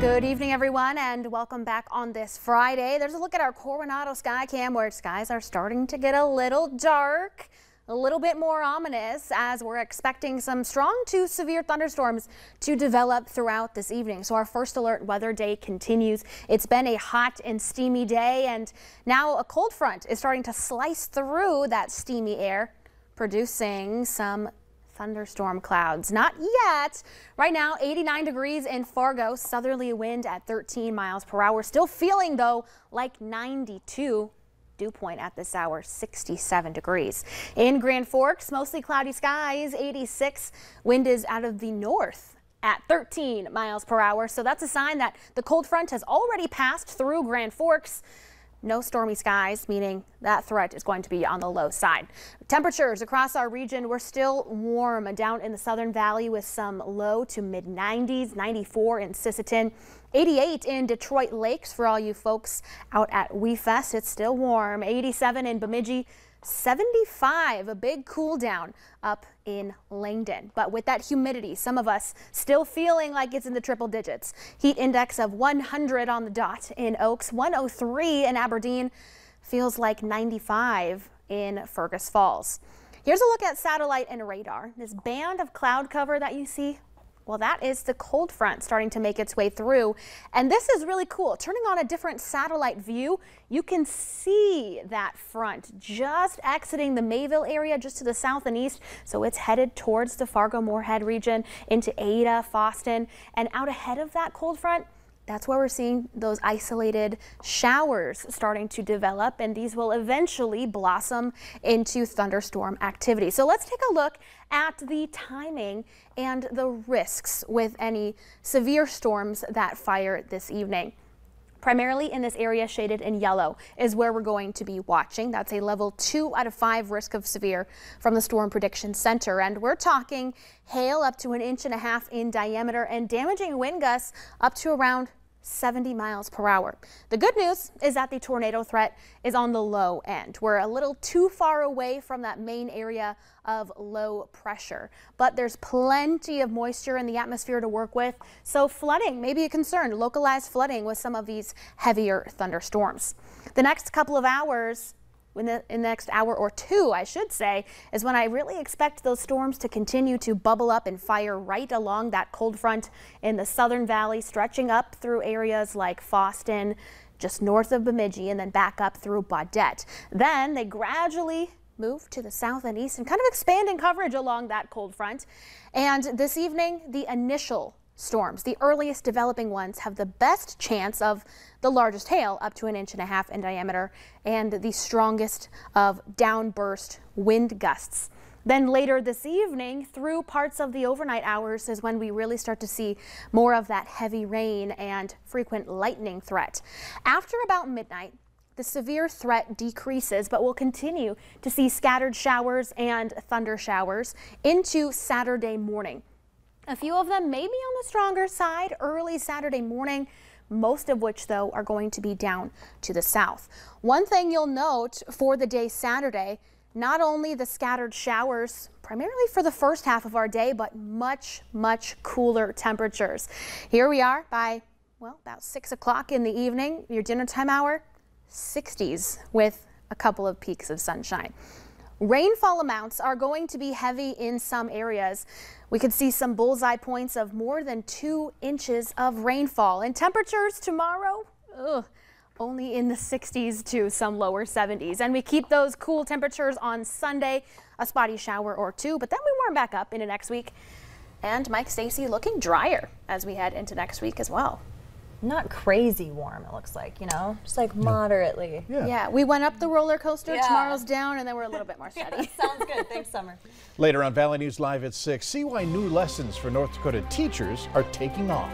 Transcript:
Good evening, everyone, and welcome back on this Friday. There's a look at our Coronado sky cam where skies are starting to get a little dark, a little bit more ominous as we're expecting some strong to severe thunderstorms to develop throughout this evening. So our first alert weather day continues. It's been a hot and steamy day, and now a cold front is starting to slice through that steamy air, producing some thunderstorm clouds. Not yet. Right now, 89 degrees in Fargo, southerly wind at 13 miles per hour. Still feeling, though, like 92. Dew point at this hour, 67 degrees. In Grand Forks, mostly cloudy skies, 86. Wind is out of the north at 13 miles per hour. So that's a sign that the cold front has already passed through Grand Forks. No stormy skies, meaning that threat is going to be on the low side. Temperatures across our region were still warm down in the Southern Valley with some low to mid 90s, 94 in Sisseton, 88 in Detroit Lakes for all you folks out at WeFest. It's still warm, 87 in Bemidji, 75, a big cool down up in Langdon. But with that humidity, some of us still feeling like it's in the triple digits. Heat index of 100 on the dot in Oaks, 103 in Aberdeen, feels like 95 in Fergus Falls. Here's a look at satellite and radar. This band of cloud cover that you see, well, that is the cold front starting to make its way through. And this is really cool. Turning on a different satellite view, you can see that front just exiting the Mayville area just to the south and east. So it's headed towards the Fargo-Moorhead region into Ada, Fosston, and out ahead of that cold front, that's where we're seeing those isolated showers starting to develop, and these will eventually blossom into thunderstorm activity. So let's take a look at the timing and the risks with any severe storms that fire this evening. Primarily in this area shaded in yellow is where we're going to be watching. That's a level 2 out of 5 risk of severe from the Storm Prediction Center. And we're talking hail up to 1.5 inches in diameter and damaging wind gusts up to around 70 miles per hour. The good news is that the tornado threat is on the low end. We're a little too far away from that main area of low pressure, but there's plenty of moisture in the atmosphere to work with. So flooding may be a concern, localized flooding with some of these heavier thunderstorms. The next couple of hours, in the next hour or two, I should say, is when I really expect those storms to continue to bubble up and fire right along that cold front in the Southern Valley, stretching up through areas like Fosston, just north of Bemidji, and then back up through Baudette. Then they gradually move to the south and east and kind of expand in coverage along that cold front. And this evening, the initial storms, the earliest developing ones, have the best chance of the largest hail up to 1.5 inches in diameter and the strongest of downburst wind gusts. Then later this evening through parts of the overnight hours is when we really start to see more of that heavy rain and frequent lightning threat. After about midnight, the severe threat decreases, but we'll continue to see scattered showers and thunder showers into Saturday morning. A few of them may be on the stronger side early Saturday morning, most of which, though, are going to be down to the south. One thing you'll note for the day Saturday, not only the scattered showers, primarily for the first half of our day, but much, much cooler temperatures. Here we are by, well, about 6 o'clock in the evening, your dinner time hour, 60s with a couple of peaks of sunshine. Rainfall amounts are going to be heavy in some areas. We could see some bullseye points of more than 2 inches of rainfall. And temperatures tomorrow, only in the 60s to some lower 70s. And we keep those cool temperatures on Sunday, a spotty shower or two, but then we warm back up into next week. And Mike Stacey looking drier as we head into next week as well. Not crazy warm, it looks like, you know, just like moderately. Yeah, we went up the roller coaster, tomorrow's down, and then we're a little bit more steady. Sounds good. Thanks, Summer. Later on Valley News Live at 6, see why new lessons for North Dakota teachers are taking off.